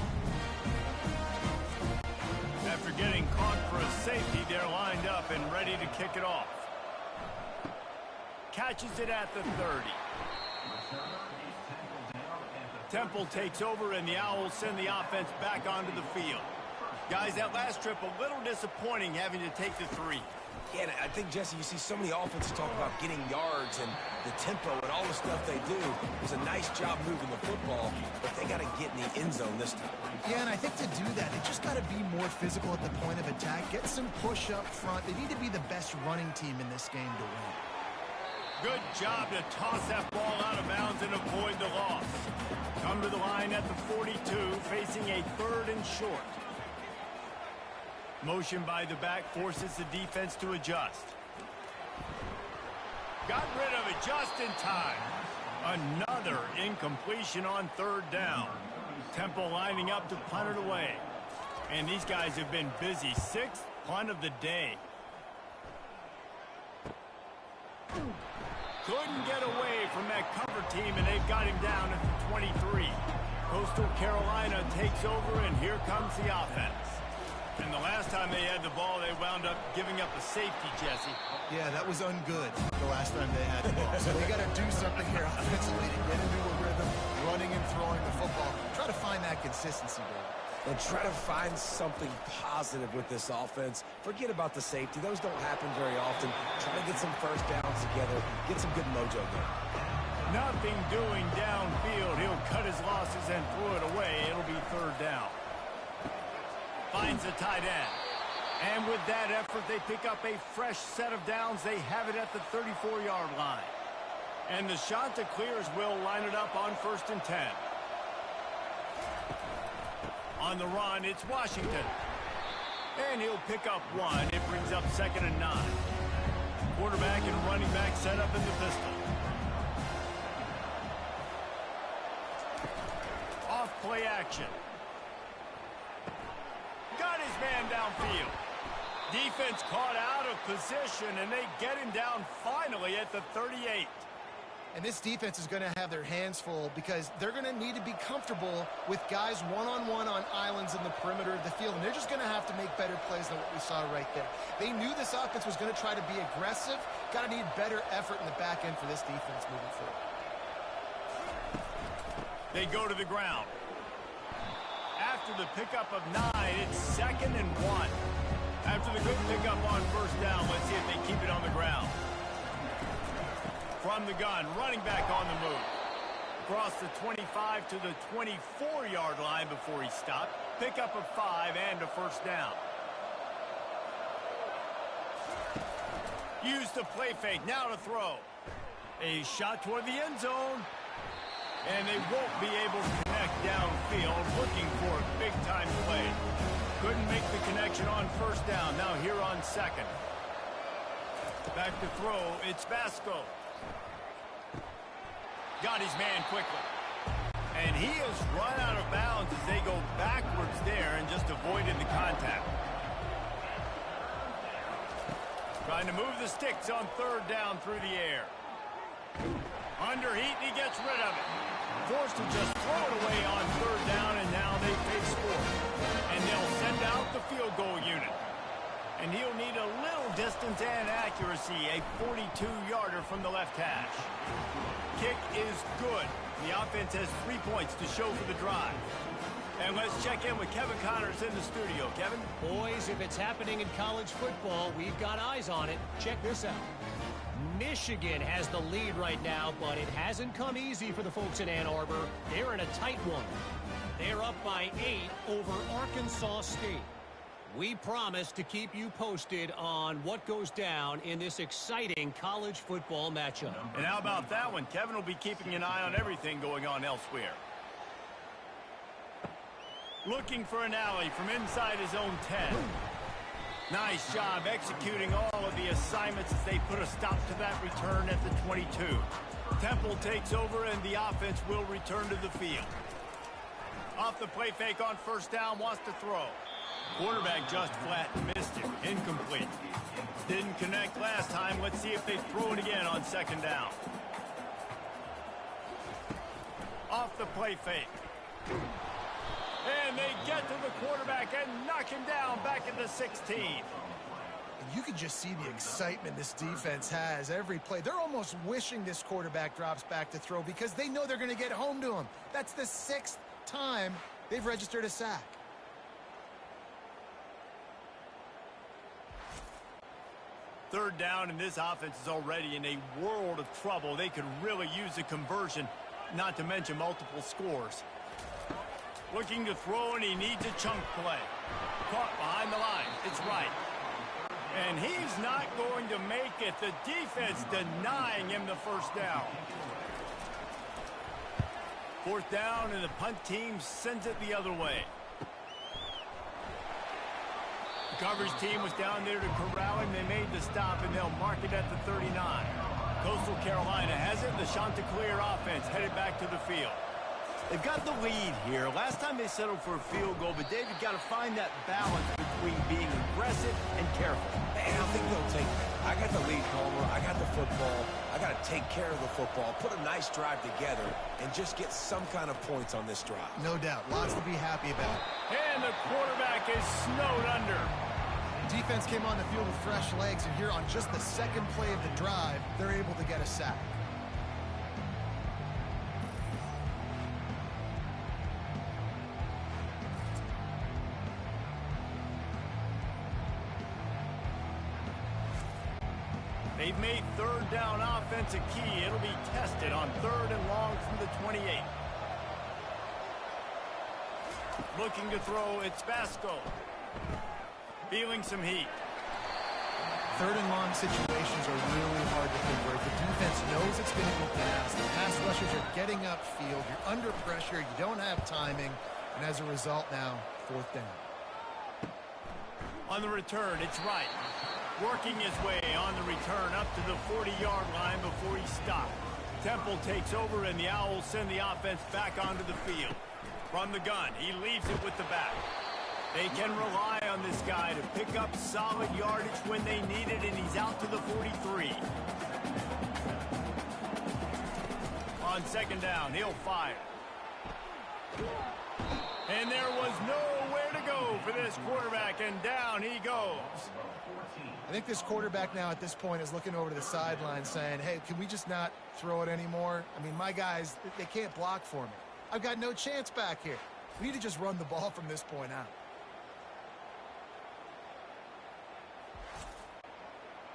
S1: After getting caught for a safety, they're lined up and ready to kick it off. Catches it at the 30. Temple takes over, and the Owls send the offense back onto the field. Guys, that last trip a little disappointing, having to take the 3.
S2: Yeah, I think, Jesse, you see so many offenses talk about getting yards and the tempo and all the stuff they do. It was a nice job moving the football, but they got to get in the end zone this time.
S3: Yeah, and I think to do that, they just got to be more physical at the point of attack. Get some push up front. They need to be the best running team in this game to win.
S1: Good job to toss that ball out of bounds and avoid the loss. Come to the line at the 42, facing a 3rd and short. Motion by the back forces the defense to adjust. Got rid of it just in time. Another incompletion on 3rd down. Temple lining up to punt it away. And these guys have been busy. 6th punt of the day. Couldn't get away from that cover team, and they've got him down at the 23. Coastal Carolina takes over, and here comes the offense. And the last time they had the ball, they wound up giving up a safety, Jesse.
S3: Yeah, that was ungood the last time they had the ball. So they got to do something here offensively to get into a rhythm, running and throwing the football. Try to find that consistency, Dave.
S2: And try to find something positive with this offense. Forget about the safety. Those don't happen very often. Try to get some first downs together. Get some good mojo going.
S1: Nothing doing downfield. He'll cut his losses and throw it away. It'll be 3rd down. Finds the tight end. And with that effort, they pick up a fresh set of downs. They have it at the 34-yard line. And the Chanticleers will line it up on 1st and 10. On the run, it's Washington. And he'll pick up 1. It brings up 2nd and 9. Quarterback and running back set up in the pistol. Off play action. Got his man downfield. Defense caught out of position, and they get him down finally at the 38.
S3: And this defense is going to have their hands full because they're going to need to be comfortable with guys one-on-one on islands in the perimeter of the field. And they're just going to have to make better plays than what we saw right there. They knew this offense was going to try to be aggressive. Got to need better effort in the back end for this defense moving forward.
S1: They go to the ground. After the pickup of 9, it's 2nd and 1. After the good pickup on first down, let's see if they keep it on the ground. From the gun, running back on the move. Across the 25 to the 24-yard line before he stopped. Pickup of 5 and a first down. Use the play fake, now to throw. A shot toward the end zone. And they won't be able to connect downfield, looking for a big-time play. Couldn't make the connection on first down, now here on 2nd. Back to throw, it's Vasco. Got his man quickly. And he is run out of bounds as they go backwards there and just avoided the contact. Trying to move the sticks on 3rd down through the air. Under heat, and he gets rid of it. Forced to just throw it away on 3rd down, and now they face 4th. And they'll send out the field goal unit. And he'll need a little distance and accuracy, a 42-yarder from the left hash. Kick is good. The offense has 3 points to show for the drive. And let's check in with Kevin Connors in the studio. Kevin?
S4: Boys, if it's happening in college football, we've got eyes on it. Check this out. Michigan has the lead right now, but it hasn't come easy for the folks in Ann Arbor. They're in a tight one. They're up by 8 over Arkansas State. We promise to keep you posted on what goes down in this exciting college football matchup.
S1: And how about that one? Kevin will be keeping an eye on everything going on elsewhere. Looking for an alley from inside his own 10. Nice job executing all of the assignments as they put a stop to that return at the 22. Temple takes over and the offense will return to the field. Off the play fake on first down, wants to throw. Quarterback just flat missed it. Incomplete. Didn't connect last time. Let's see if they throw it again on 2nd down. Off the play fake. And they get to the quarterback and knock him down back at the 16.
S3: You can just see the excitement this defense has every play. They're almost wishing this quarterback drops back to throw because they know they're going to get home to him. That's the 6th time they've registered a sack.
S1: Third down, and this offense is already in a world of trouble. They could really use a conversion, not to mention multiple scores. Looking to throw, and he needs a chunk play. Caught behind the line. It's right. And he's not going to make it. The defense denying him the first down. 4th down, and the punt team sends it the other way. The coverage team was down there to corral him. They made the stop, and they'll mark it at the 39. Coastal Carolina has it. The Chanticleer offense headed back to the field. They've got the lead here. Last time they settled for a field goal, but David got to find that balance between being aggressive and careful.
S2: And I think they'll take that. I got the lead, Palmer. I got the football. I got to take care of the football, put a nice drive together, and just get some kind of points on this drive.
S3: No doubt. Lots to be happy about.
S1: And the quarterback is snowed under.
S3: Defense came on the field with fresh legs, and here on just the 2nd play of the drive, they're able to get a sack.
S1: They've made 3rd down offense a key. It'll be tested on 3rd and long from the 28. Looking to throw, it's Vasco. Feeling some heat.
S3: 3rd and long situations are really hard to convert. The defense knows it's going to be passed. The pass rushers are getting upfield. You're under pressure. You don't have timing. And as a result now, 4th down.
S1: On the return, it's right. Working his way on the return up to the 40-yard line before he stopped. Temple takes over, and the Owls send the offense back onto the field. From the gun, he leaves it with the back. They can rely on this guy to pick up solid yardage when they need it, and he's out to the 43. On second down, he'll fire. And there was nowhere to go for this quarterback, and down he goes.
S3: I think this quarterback now at this point is looking over to the sideline saying, hey, can we just not throw it anymore? I mean, my guys, they can't block for me. I've got no chance back here. We need to just run the ball from this point out.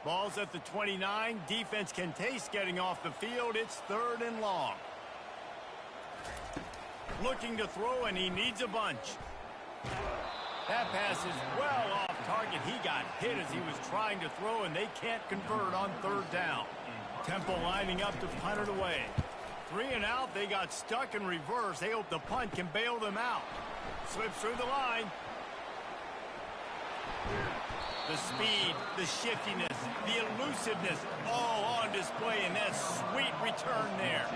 S1: Ball's at the 29. Defense can taste getting off the field. It's 3rd and long. Looking to throw, and he needs a bunch. That pass is well off target. He got hit as he was trying to throw, and they can't convert on 3rd down. Temple lining up to punt it away. 3 and out. They got stuck in reverse. They hope the punt can bail them out. Slips through the line. The speed, the shiftiness, the elusiveness, all on display, and that sweet return there.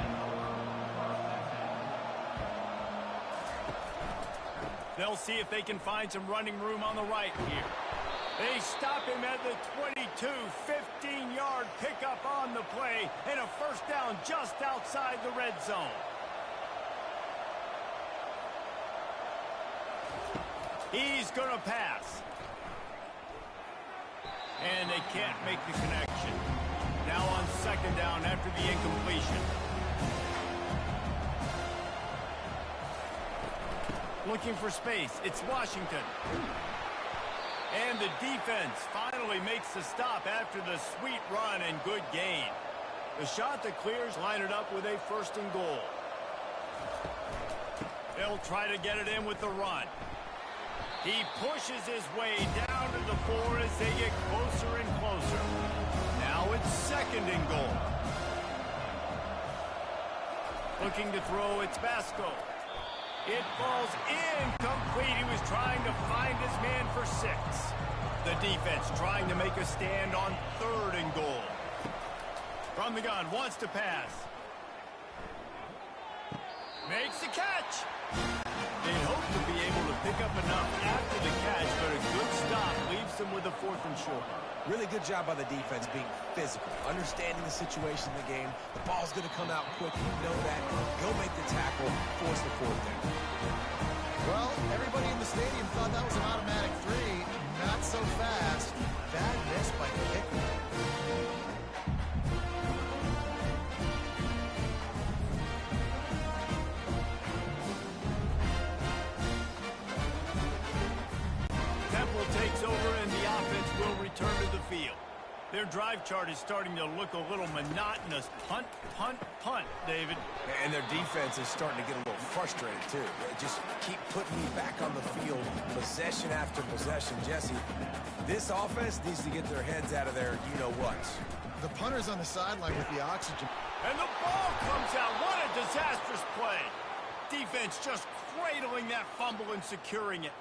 S1: They'll see if they can find some running room on the right here. They stop him at the 22, 15-yard pickup on the play, and a 1st down just outside the red zone. He's going to pass. And they can't make the connection. Now on 2nd down after the incompletion. Looking for space. It's Washington. And the defense finally makes the stop after the sweet run and good gain. The shot that clears line it up with a 1st and goal. They'll try to get it in with the run. He pushes his way down to the 4 as they get closer and closer. Now it's 2nd and goal. Looking to throw, it's Basco. It falls incomplete. He was trying to find his man for 6. The defense trying to make a stand on 3rd and goal. From the gun, wants to pass. Makes the catch. They'd hope to be able to pick up enough after the catch, but a good stop leaves them with a 4th and short.
S2: Really good job by the defense being physical, understanding the situation in the game. The ball's going to come out quick. You know that. Go make the tackle, force the 4th down.
S3: Well, everybody in the stadium thought that was an automatic 3. Not so fast. Bad miss by the kicker.
S1: Takes over and the offense will return to the field. Their drive chart is starting to look a little monotonous. Punt, punt, punt, David.
S2: And their defense is starting to get a little frustrated, too. They just keep putting me back on the field, possession after possession. Jesse, this offense needs to get their heads out of their you-know-what.
S3: The punter's on the sideline with the oxygen.
S1: And the ball comes out. What a disastrous play. Defense just cradling that fumble and securing it.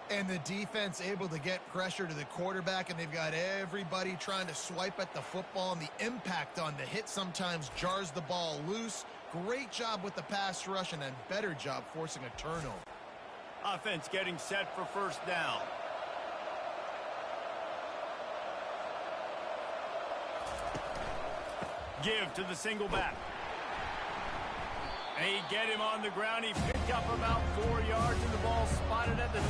S3: And the defense able to get pressure to the quarterback, and they've got everybody trying to swipe at the football, and the impact on the hit sometimes jars the ball loose. Great job with the pass rush, and then better job forcing a turnover.
S1: Offense getting set for 1st down. Give to the single back. They get him on the ground. He picked up about 4 yards, and the ball spotted at the 10.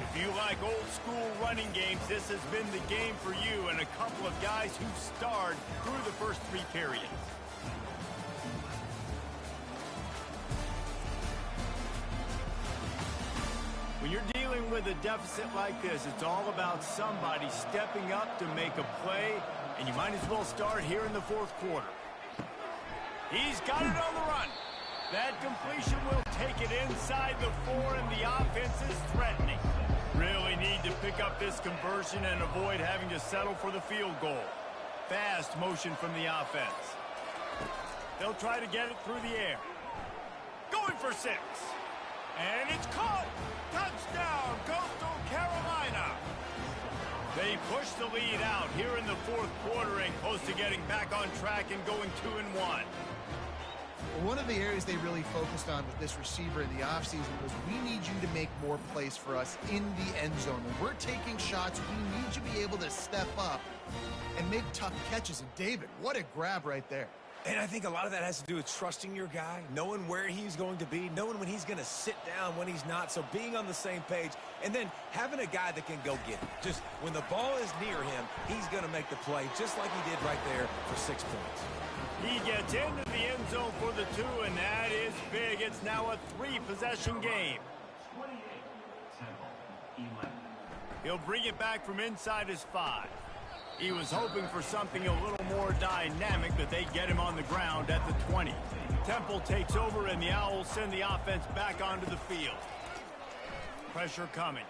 S1: If you like old school running games, this has been the game for you and a couple of guys who starred through the first 3 periods. When you're dealing with a deficit like this, it's all about somebody stepping up to make a play, and you might as well start here in the 4th quarter. He's got it on the run. That completion will take it inside the 4, and the offense is threatening. Really need to pick up this conversion and avoid having to settle for the field goal. Fast motion from the offense. They'll try to get it through the air. Going for 6. And it's caught. Touchdown, Coastal Carolina. They push the lead out here in the 4th quarter and close to getting back on track and going 2-1.
S3: Well, one of the areas they really focused on with this receiver in the offseason was we need you to make more plays for us in the end zone. When we're taking shots, we need you to be able to step up and make tough catches. And David, what a grab right there.
S2: And I think a lot of that has to do with trusting your guy, knowing where he's going to be, knowing when he's going to sit down, when he's not. So being on the same page, and then having a guy that can go get it. Just when the ball is near him, he's going to make the play, just like he did right there for 6 points.
S1: He gets into the end zone for the 2, and that is big. It's now a 3-possession game. He'll bring it back from inside his 5. He was hoping for something a little more dynamic, but they get him on the ground at the 20. Temple takes over, and the Owls send the offense back onto the field. Pressure coming.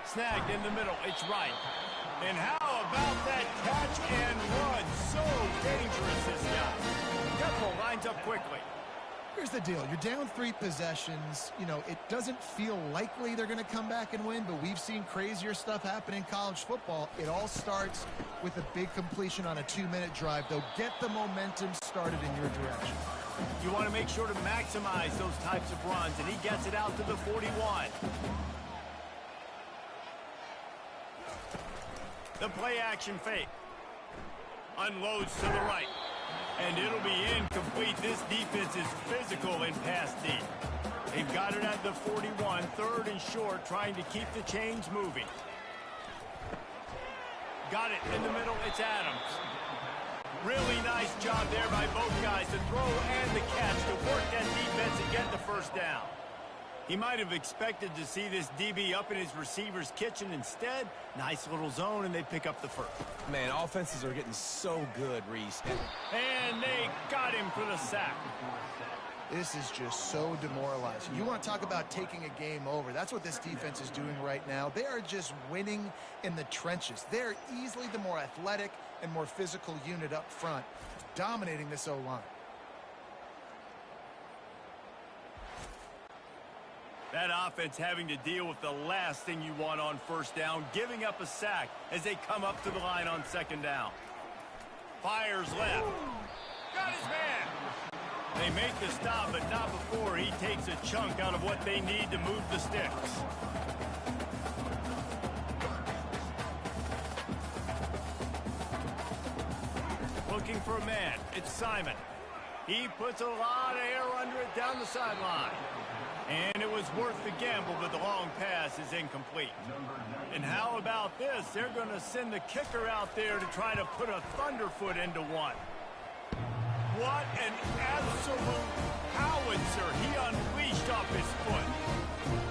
S1: Snagged in the middle. It's right. And how about that catch and run? So dangerous, this guy. Temple lines up quickly.
S3: Here's the deal. You're down 3 possessions. You know, it doesn't feel likely they're going to come back and win, but we've seen crazier stuff happen in college football. It all starts with a big completion on a 2-minute drive. They'll get the momentum started in your direction.
S1: You want to make sure to maximize those types of runs, and he gets it out to the 41. The play action fake. Unloads to the right. And it'll be incomplete. This defense is physical in pass deep. They've got it at the 41, 3rd and short, trying to keep the chains moving. Got it in the middle. It's Adams. Really nice job there by both guys, the throw and the catch, to work that defense and get the first down. He might have expected to see this DB up in his receiver's kitchen. Instead, nice little zone, and they pick up the first.
S2: Man, offenses are getting so good, Reese.
S1: And they got him for the sack.
S3: This is just so demoralizing. You want to talk about taking a game over. That's what this defense is doing right now. They are just winning in the trenches. They're easily the more athletic and more physical unit up front, dominating this O-line.
S1: That offense having to deal with the last thing you want on first down, giving up a sack as they come up to the line on 2nd down. Fires left. Got his man. They make the stop, but not before he takes a chunk out of what they need to move the sticks. Looking for a man. It's Simon. He puts a lot of air under it down the sideline. And it was worth the gamble, but the long pass is incomplete. And how about this? They're going to send the kicker out there to try to put a thunderfoot into one. What an absolute howitzer he unleashed off his foot.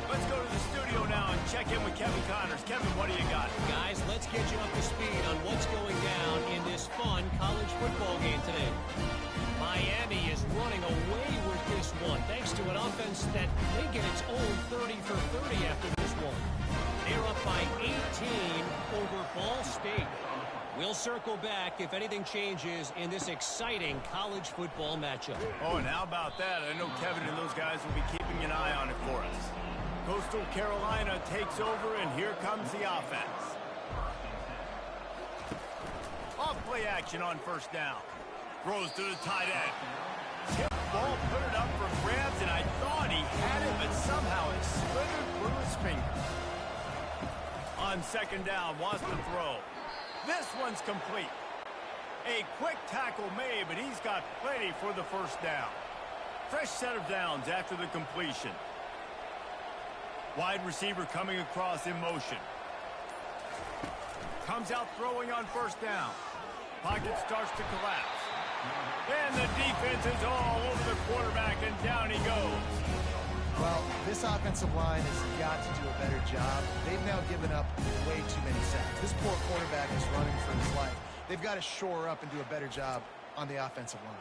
S1: Let's go to the studio now and check in with Kevin Connors. Kevin, what do you got?
S4: Guys, let's get you up to speed on what's going down in this fun college football game today. Miami is running away with this one, thanks to an offense that may get its own 30 for 30 after this one. They're up by 18 over Ball State. We'll circle back if anything changes in this exciting college football matchup.
S1: Oh, and how about that? I know Kevin and those guys will be keeping an eye on it for us. Coastal Carolina takes over, and here comes the offense. Off play action on 1st down. Throws to the tight end. Tip ball, put it up for grabs, and I thought he had it, but somehow it slithered through his finger. On 2nd down, wants to throw. This one's complete. A quick tackle made, but he's got plenty for the 1st down. Fresh set of downs after the completion. Wide receiver coming across in motion. Comes out throwing on 1st down. Pocket starts to collapse. And the defense is all over the quarterback, and down he goes.
S3: Well, this offensive line has got to do a better job. They've now given up way too many sacks. This poor quarterback is running for his life. They've got to shore up and do a better job on the offensive line.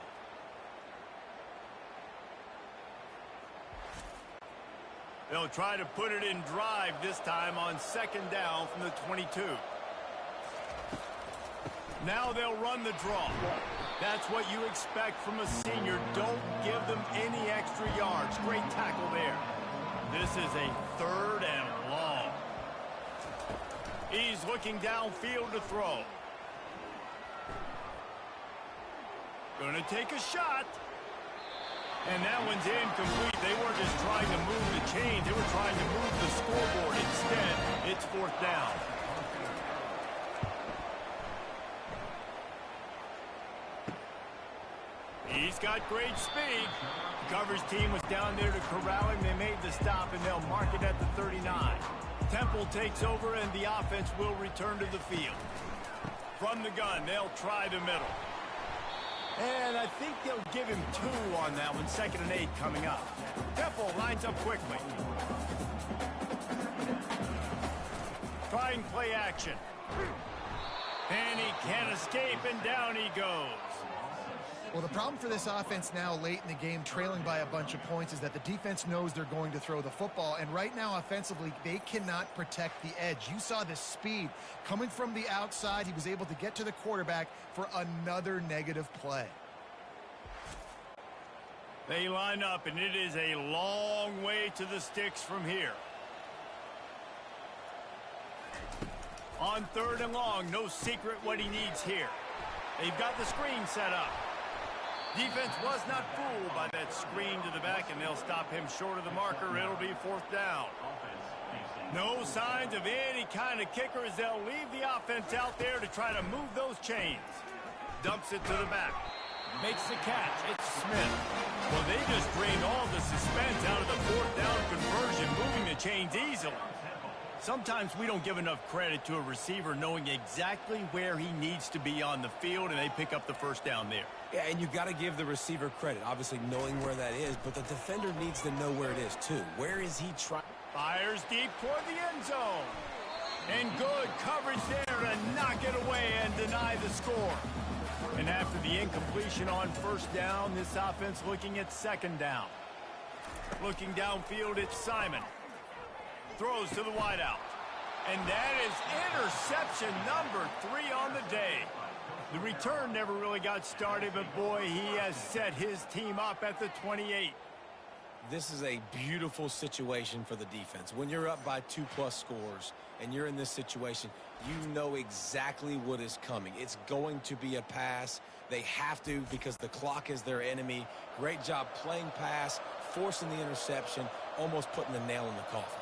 S1: They'll try to put it in drive this time on 2nd down from the 22. Now they'll run the draw. That's what you expect from a senior. Don't give them any extra yards. Great tackle there. This is a 3rd and long. He's looking downfield to throw. Gonna take a shot. And that one's incomplete. They weren't just trying to move the chains. They were trying to move the scoreboard. Instead, it's 4th down. He's got great speed. The coverage team was down there to corral him. They made the stop, and they'll mark it at the 39. Temple takes over, and the offense will return to the field. From the gun, they'll try the middle. And I think they'll give him 2 on that one. 2nd and 8 coming up. Temple lines up quickly. Trying play action. And he can't escape, and down he goes.
S3: Well, the problem for this offense now late in the game, trailing by a bunch of points, is that the defense knows they're going to throw the football. And right now, offensively, they cannot protect the edge. You saw the speed coming from the outside. He was able to get to the quarterback for another negative play.
S1: They line up, and it is a long way to the sticks from here. On 3rd and long, no secret what he needs here. They've got the screen set up. Defense was not fooled by that screen to the back, and they'll stop him short of the marker. It'll be 4th down. No signs of any kind of kicker as they'll leave the offense out there to try to move those chains. Dumps it to the back. Makes the catch. It's Smith. Well, they just drained all the suspense out of the 4th down conversion, moving the chains easily. Sometimes we don't give enough credit to a receiver knowing exactly where he needs to be on the field, and they pick up the 1st down there.
S2: Yeah, and you got to give the receiver credit, obviously knowing where that is, but the defender needs to know where it is too. Where is he trying?
S1: Fires deep toward the end zone. And good coverage there to knock it away and deny the score. And after the incompletion on 1st down, this offense looking at 2nd down. Looking downfield, it's Simon. Throws to the wideout. And that is interception number 3 on the day. The return never really got started, but boy, he has set his team up at the 28.
S2: This is a beautiful situation for the defense. When you're up by 2+ scores and you're in this situation, you know exactly what is coming. It's going to be a pass. They have to because the clock is their enemy. Great job playing pass, forcing the interception, almost putting the nail in the coffin.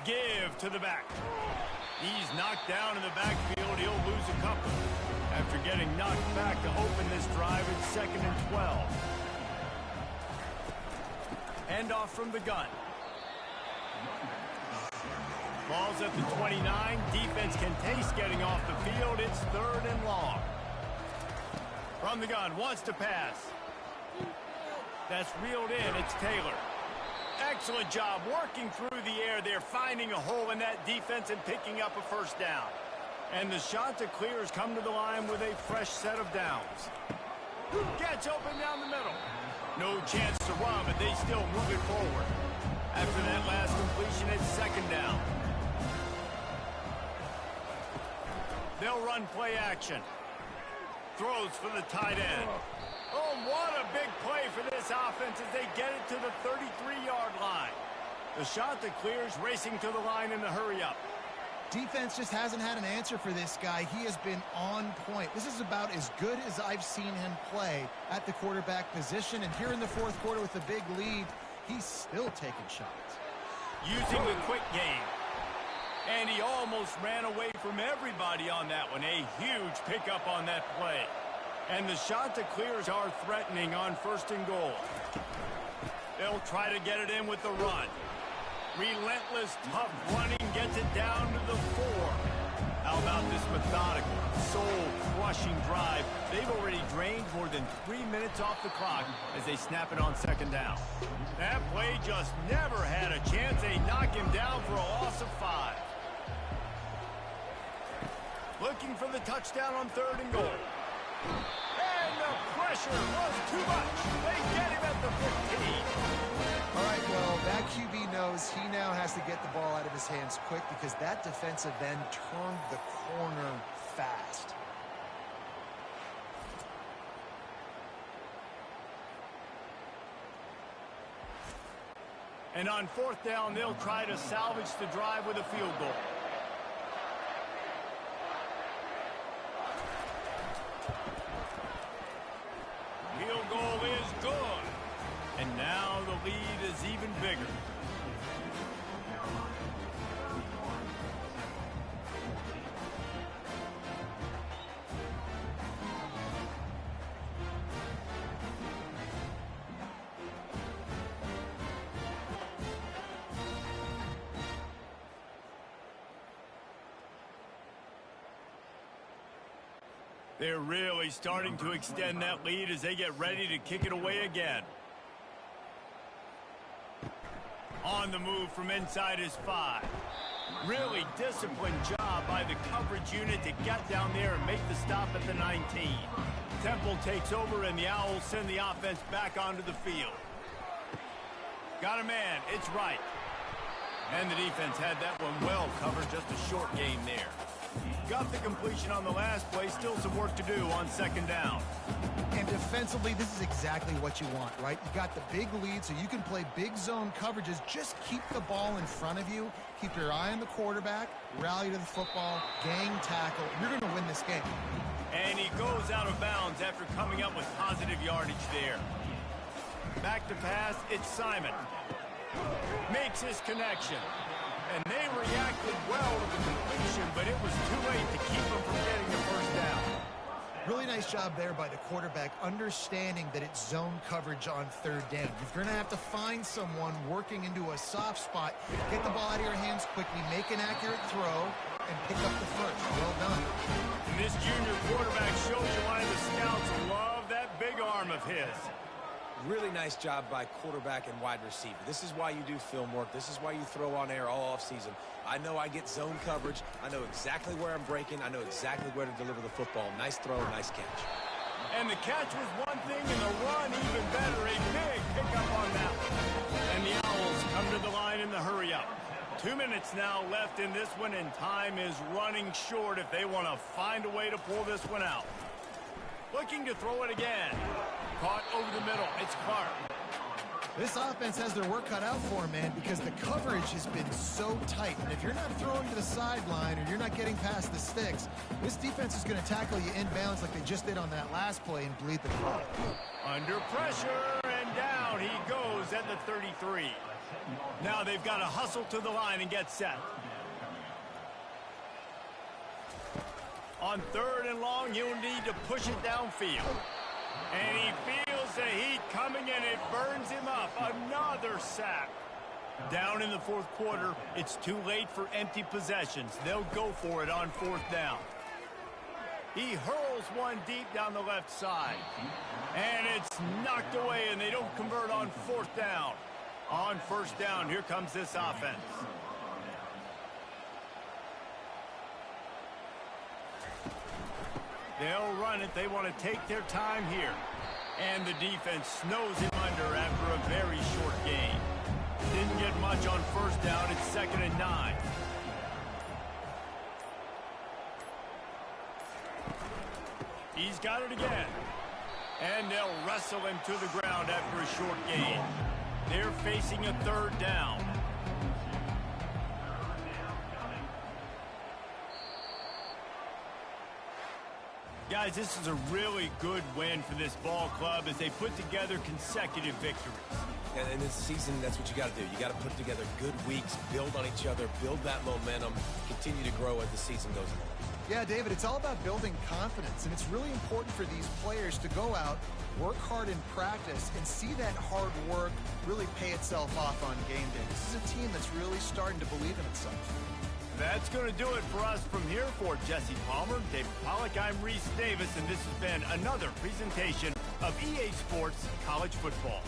S1: Give to the back. He's knocked down in the backfield. He'll lose a couple. After getting knocked back to open this drive, it's 2nd and 12. Handoff from the gun. Ball's at the 29. Defense can taste getting off the field. It's 3rd and long. From the gun, wants to pass. That's reeled in. It's Taylor. Excellent job working through the air there, finding a hole in that defense and picking up a 1st down. And the shot to clear has come to the line with a fresh set of downs. Gets open down the middle. No chance to run, but they still move it forward. After that last completion, it's 2nd down. They'll run play action. Throws for the tight end. Oh, what a big play for this offense as they get it to the 33-yard line. The shot that clears racing to the line in the hurry-up.
S3: Defense just hasn't had an answer for this guy. He has been on point. This is about as good as I've seen him play at the quarterback position. And here in the 4th quarter with a big lead, he's still taking shots.
S1: Using the quick game. And he almost ran away from everybody on that one. A huge pickup on that play. And the shot to clears are threatening on 1st and goal. They'll try to get it in with the run. Relentless, tough running gets it down to the 4. How about this methodical, soul-crushing drive? They've already drained more than 3 minutes off the clock as they snap it on 2nd down. That play just never had a chance. They knock him down for a loss of 5. Looking for the touchdown on 3rd and goal. And the pressure was too much. They get him at the 15.
S3: All right, well, that QB knows he now has to get the ball out of his hands quick because that defensive end turned the corner fast.
S1: And on 4th down, they'll try to salvage the drive with a field goal. Field goal is good. And now the lead is even bigger. They're really starting to extend that lead as they get ready to kick it away again. On the move from inside his 5. Really disciplined job by the coverage unit to get down there and make the stop at the 19. Temple takes over and the Owls send the offense back onto the field. Got a man, it's right. And the defense had that one well covered, just a short game there. Got the completion on the last play, still some work to do on second down.
S3: And defensively, this is exactly what you want, right? You got the big lead, so you can play big zone coverages. Just keep the ball in front of you. Keep your eye on the quarterback. Rally to the football. Gang tackle. You're going to win this game.
S1: And he goes out of bounds after coming up with positive yardage there. Back to pass, it's Simon. Makes his connection. And they reacted well to the completion, but it was too late to keep them from getting the first down.
S3: Really nice job there by the quarterback, understanding that it's zone coverage on third down. You're going to have to find someone working into a soft spot, get the ball out of your hands quickly, make an accurate throw, and pick up the first. Well done.
S1: And this junior quarterback shows you why the scouts love that big arm of his.
S2: Really nice job by quarterback and wide receiver. This is why you do film work. This is why you throw on air all offseason. I know I get zone coverage. I know exactly where I'm breaking. I know exactly where to deliver the football. Nice throw, nice catch.
S1: And the catch was one thing, and the run even better. A big pickup on that one. And the Owls come to the line in the hurry-up. 2 minutes now left in this one, and time is running short if they want to find a way to pull this one out. Looking to throw it again. Caught over the middle. It's Clark.
S3: This offense has their work cut out for them, man, because the coverage has been so tight. And if you're not throwing to the sideline or you're not getting past the sticks, this defense is going to tackle you inbounds like they just did on that last play and bleed the clock.
S1: Under pressure, and down he goes at the 33. Now they've got to hustle to the line and get set. On third and long, he'll need to push it downfield. And he feels the heat coming, and it burns him up. Another sack. Down in the fourth quarter, it's too late for empty possessions. They'll go for it on fourth down. He hurls one deep down the left side. And it's knocked away, and they don't convert on fourth down. On first down, here comes this offense. They'll run it. They want to take their time here. And the defense snows him under after a very short game. Didn't get much on first down. It's 2nd and 9. He's got it again. And they'll wrestle him to the ground after a short gain. They're facing a third down. Guys, this is a really good win for this ball club as they put together consecutive victories.
S2: And in this season, that's what you got to do. You got to put together good weeks, build on each other, build that momentum, continue to grow as the season goes along.
S3: Yeah, David, it's all about building confidence, and it's really important for these players to go out, work hard in practice, and see that hard work really pay itself off on game day. This is a team that's really starting to believe in itself.
S1: That's going to do it for us from here. For Jesse Palmer, David Pollack, I'm Reese Davis, and this has been another presentation of EA Sports College Football.